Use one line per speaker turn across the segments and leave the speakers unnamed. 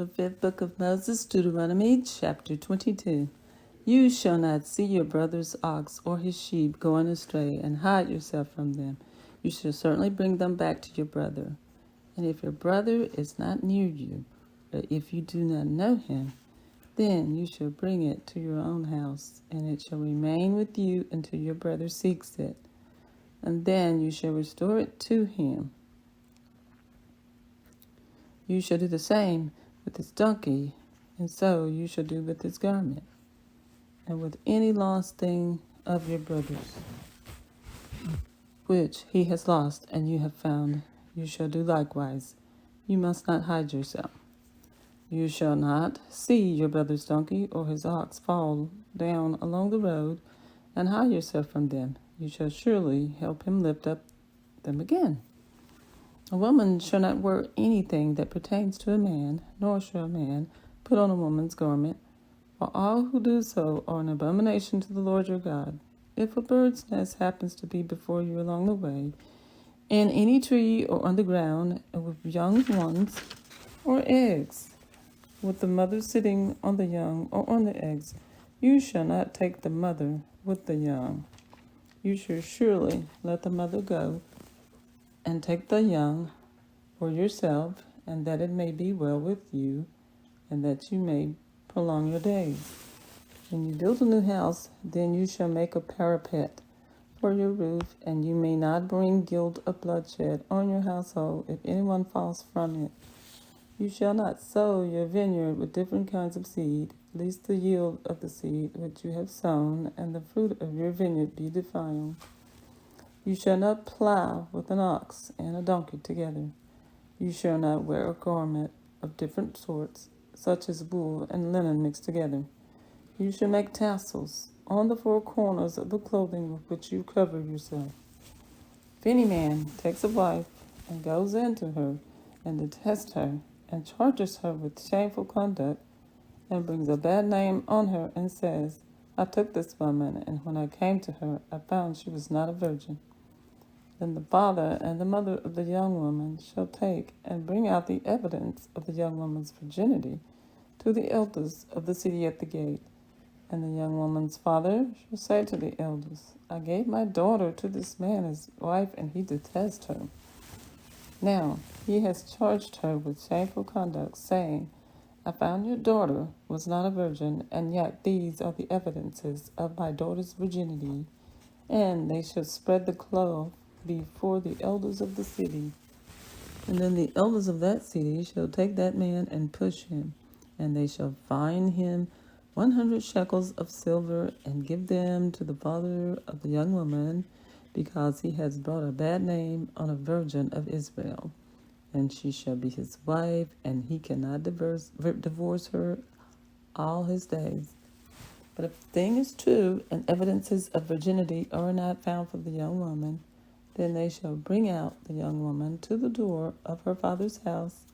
The fifth book of Moses, Deuteronomy, chapter 22. You shall not see your brother's ox or his sheep going astray, and hide yourself from them. You shall certainly bring them back to your brother. And if your brother is not near you, or if you do not know him, then you shall bring it to your own house, and it shall remain with you until your brother seeks it. And then you shall restore it to him. You shall do the same with his donkey, and so you shall do with his garment, and with any lost thing of your brother's, which he has lost and you have found, you shall do likewise. You must not hide yourself. You shall not see your brother's donkey or his ox fall down along the road and hide yourself from them. You shall surely help him lift up them again. A woman shall not wear anything that pertains to a man, nor shall a man put on a woman's garment, for all who do so are an abomination to the Lord your God. If a bird's nest happens to be before you along the way, in any tree or on the ground, and with young ones or eggs, with the mother sitting on the young or on the eggs, you shall not take the mother with the young. You shall surely let the mother go, and take the young for yourself, and that it may be well with you, and that you may prolong your days. When you build a new house, then you shall make a parapet for your roof, and you may not bring guilt of bloodshed on your household if anyone falls from it. You shall not sow your vineyard with different kinds of seed, lest the yield of the seed which you have sown and the fruit of your vineyard be defiled. You shall not plow with an ox and a donkey together. You shall not wear a garment of different sorts, such as wool and linen mixed together. You shall make tassels on the four corners of the clothing with which you cover yourself. If any man takes a wife and goes into her and detests her and charges her with shameful conduct and brings a bad name on her and says, I took this woman, and when I came to her, I found she was not a virgin, then the father and the mother of the young woman shall take and bring out the evidence of the young woman's virginity to the elders of the city at the gate. And the young woman's father shall say to the elders, I gave my daughter to this man as wife, and he detests her. Now he has charged her with shameful conduct, saying, I found your daughter was not a virgin, and yet these are the evidences of my daughter's virginity. And they shall spread the cloth before the elders of the city. And then the elders of that city shall take that man and push him, and they shall fine him 100 shekels of silver, and give them to the father of the young woman, because he has brought a bad name on a virgin of Israel. And she shall be his wife, and he cannot divorce her all his days. But if the thing is true, and evidences of virginity are not found for the young woman, then they shall bring out the young woman to the door of her father's house,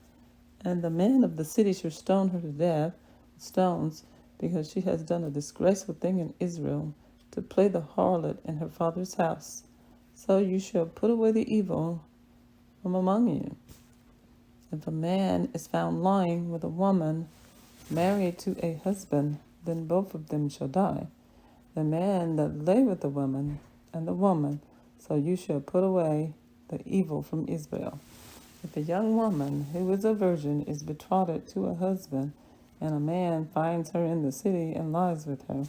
and the men of the city shall stone her to death with stones, because she has done a disgraceful thing in Israel, to play the harlot in her father's house. So you shall put away the evil from among you. If a man is found lying with a woman married to a husband, then both of them shall die, the man that lay with the woman and the woman. So you shall put away the evil from Israel. If a young woman who is a virgin is betrothed to a husband, and a man finds her in the city and lies with her,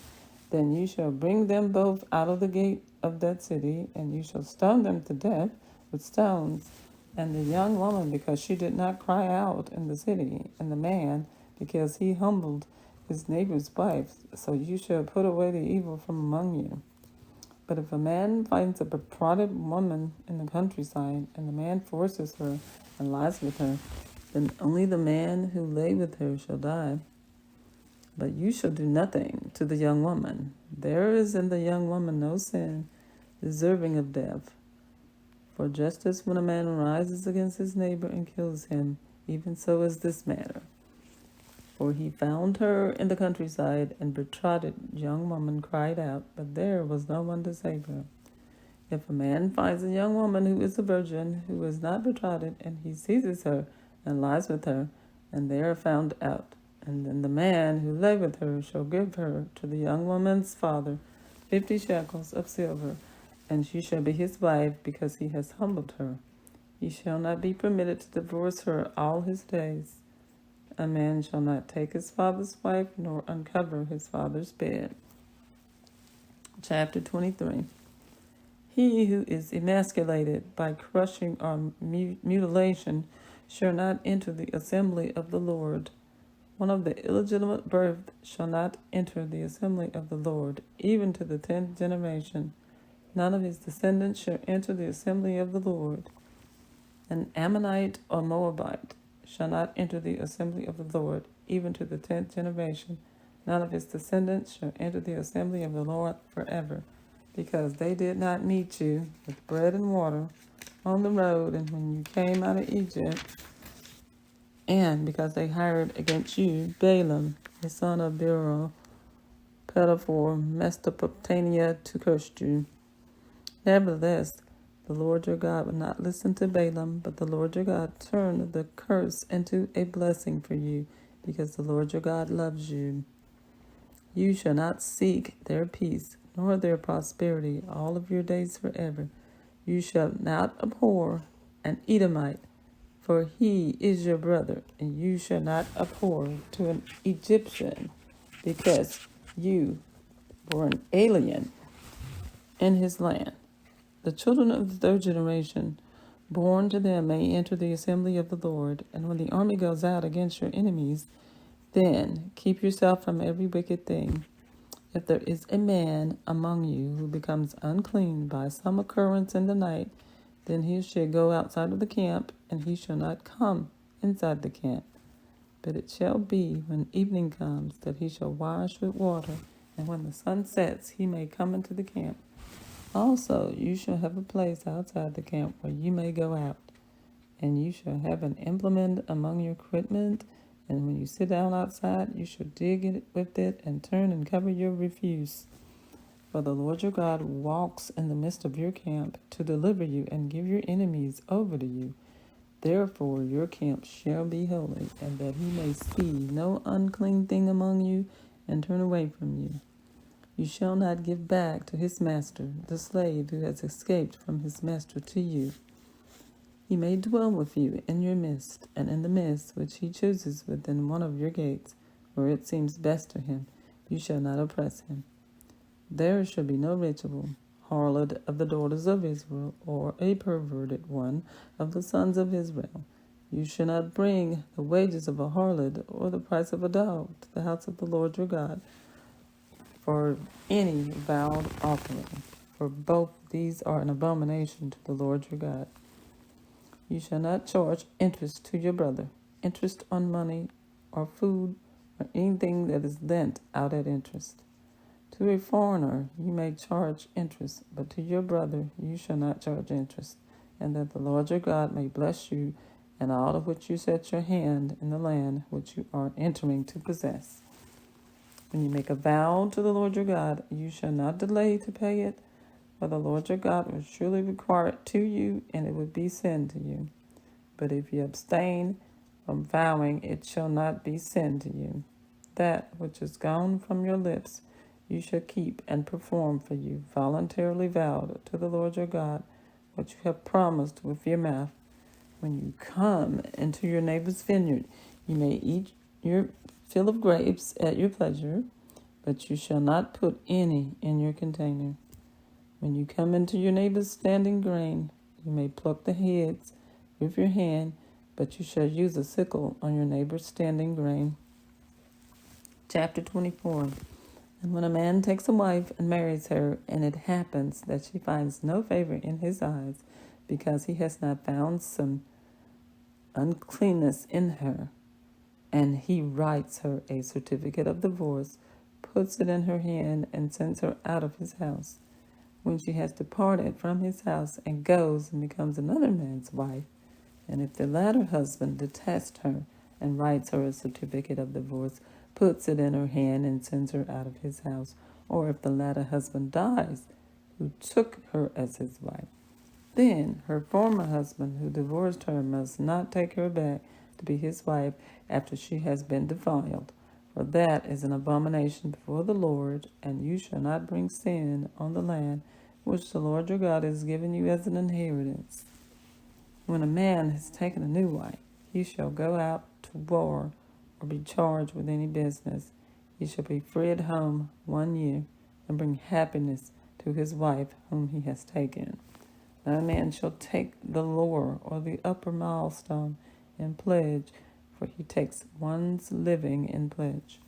then you shall bring them both out of the gate of that city, and you shall stone them to death with stones, and the young woman because she did not cry out in the city, and the man because he humbled his neighbor's wife. So you shall put away the evil from among you. But if a man finds a betrothed woman in the countryside, and the man forces her and lies with her, then only the man who lay with her shall die. But you shall do nothing to the young woman. There is in the young woman no sin deserving of death. For just as when a man rises against his neighbor and kills him, even so is this matter. For he found her in the countryside, and betrothed young woman cried out, but there was no one to save her. If a man finds a young woman who is a virgin, who is not betrothed, and he seizes her and lies with her, and they are found out. And then the man who lay with her shall give her to the young woman's father 50 shekels of silver, and she shall be his wife, because he has humbled her. He shall not be permitted to divorce her all his days. A man shall not take his father's wife, nor uncover his father's bed. Chapter 23. He who is emasculated by crushing or mutilation shall not enter the assembly of the Lord. One of the illegitimate birth shall not enter the assembly of the Lord, even to the 10th generation. None of his descendants shall enter the assembly of the Lord. An Ammonite or Moabite shall not enter the assembly of the Lord, even to the 10th generation. None of his descendants shall enter the assembly of the Lord forever, because they did not meet you with bread and water on the road and when you came out of Egypt, and because they hired against you Balaam, the son of Beor, Pedafor, Mesopotamia, to curse you. Nevertheless, the Lord your God would not listen to Balaam, but the Lord your God turned the curse into a blessing for you, because the Lord your God loves you. You shall not seek their peace, nor their prosperity all of your days forever. You shall not abhor an Edomite, for he is your brother, and you shall not abhor to an Egyptian, because you were an alien in his land. The children of the third generation born to them may enter the assembly of the Lord, and when the army goes out against your enemies, then keep yourself from every wicked thing. If there is a man among you who becomes unclean by some occurrence in the night, then he shall go outside of the camp, and he shall not come inside the camp. But it shall be, when evening comes, that he shall wash with water, and when the sun sets, he may come into the camp. Also, you shall have a place outside the camp where you may go out, and you shall have an implement among your equipment, and when you sit down outside, you shall dig it with it and turn and cover your refuse. For the Lord your God walks in the midst of your camp to deliver you and give your enemies over to you. Therefore your camp shall be holy, and that he may see no unclean thing among you, and turn away from you. You shall not give back to his master the slave who has escaped from his master to you. He may dwell with you in your midst, and in the midst which he chooses within one of your gates, where it seems best to him. You shall not oppress him. There shall be no ritual, harlot of the daughters of Israel, or a perverted one of the sons of Israel. You shall not bring the wages of a harlot or the price of a dog to the house of the Lord your God for any vowed offering, for both these are an abomination to the Lord your God. You shall not charge interest to your brother, interest on money or food or anything that is lent out at interest. To a foreigner you may charge interest, but to your brother you shall not charge interest, and that the Lord your God may bless you and all of which you set your hand in the land which you are entering to possess. When you make a vow to the Lord your God, you shall not delay to pay it, for the Lord your God will surely require it to you, and it would be sin to you. But if you abstain from vowing, it shall not be sin to you. That which is gone from your lips you shall keep and perform for you, voluntarily vowed to the Lord your God, what you have promised with your mouth. When you come into your neighbor's vineyard, you may eat your fill of grapes at your pleasure, but you shall not put any in your container. When you come into your neighbor's standing grain, you may pluck the heads with your hand, but you shall use a sickle on your neighbor's standing grain. Chapter 24. And when a man takes a wife and marries her, and it happens that she finds no favor in his eyes, because he has not found some uncleanness in her, and he writes her a certificate of divorce, puts it in her hand, and sends her out of his house. When she has departed from his house and goes and becomes another man's wife, and if the latter husband detests her and writes her a certificate of divorce, puts it in her hand, and sends her out of his house, or if the latter husband dies, who took her as his wife, then her former husband who divorced her must not take her back to be his wife after she has been defiled. For that is an abomination before the Lord, and you shall not bring sin on the land which the Lord your God has given you as an inheritance. When a man has taken a new wife, he shall go out to war or be charged with any business. He shall be free at home 1 year and bring happiness to his wife whom he has taken. No man shall take the lower or the upper milestone in pledge, for he takes one's living in pledge.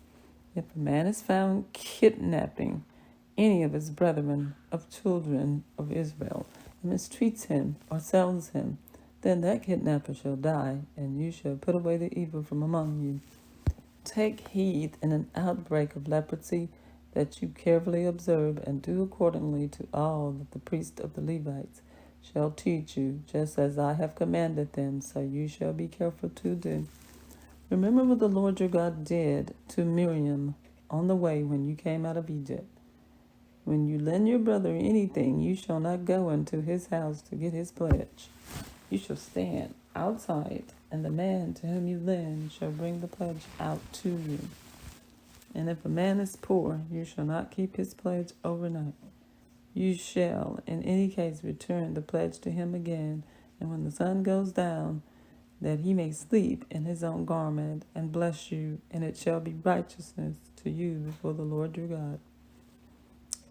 If a man is found kidnapping any of his brethren of children of Israel, and mistreats him or sells him, then that kidnapper shall die, and you shall put away the evil from among you. Take heed in an outbreak of leprosy that you carefully observe, and do accordingly to all that the priests of the Levites shall teach you, just as I have commanded them, so you shall be careful to do. Remember what the Lord your God did to Miriam on the way when you came out of Egypt. When you lend your brother anything, you shall not go into his house to get his pledge. You shall stand outside, and the man to whom you lend shall bring the pledge out to you. And if a man is poor, you shall not keep his pledge overnight. You shall, in any case, return the pledge to him again, and when the sun goes down, that he may sleep in his own garment, and bless you, and it shall be righteousness to you before the Lord your God.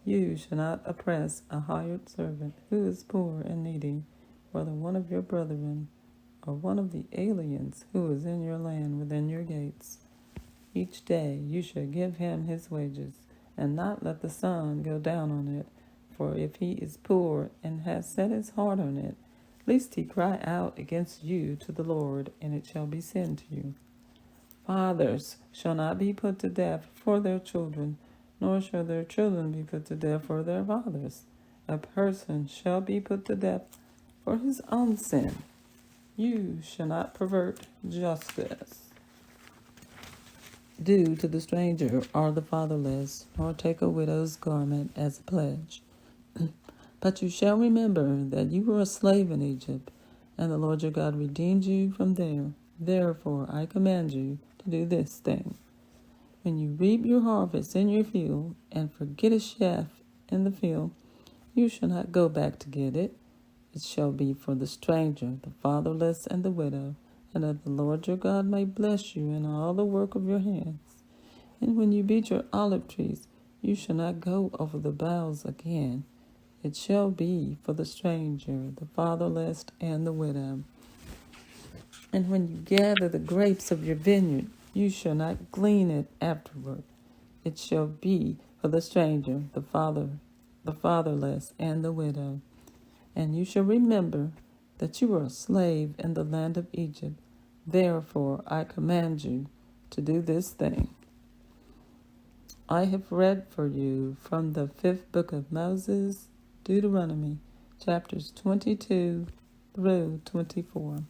You shall not oppress a hired servant who is poor and needy, whether one of your brethren or one of the aliens who is in your land within your gates. Each day you shall give him his wages, and not let the sun go down on it. For if he is poor and has set his heart on it, lest he cry out against you to the Lord, and it shall be sin to you. Fathers shall not be put to death for their children, nor shall their children be put to death for their fathers. A person shall be put to death for his own sin. You shall not pervert justice. Do to the stranger or the fatherless, nor take a widow's garment as a pledge. But you shall remember that you were a slave in Egypt, and the Lord your God redeemed you from there. Therefore I command you to do this thing. When you reap your harvest in your field, and forget a shaft in the field, you shall not go back to get it. It shall be for the stranger, the fatherless, and the widow, and that the Lord your God may bless you in all the work of your hands. And when you beat your olive trees, you shall not go over the boughs again. It shall be for the stranger, the fatherless, and the widow. And when you gather the grapes of your vineyard, you shall not glean it afterward. It shall be for the stranger, the fatherless, and the widow. And you shall remember that you were a slave in the land of Egypt. Therefore I command you to do this thing. I have read for you from the 5th book of Moses, Deuteronomy, chapters 22 through 24.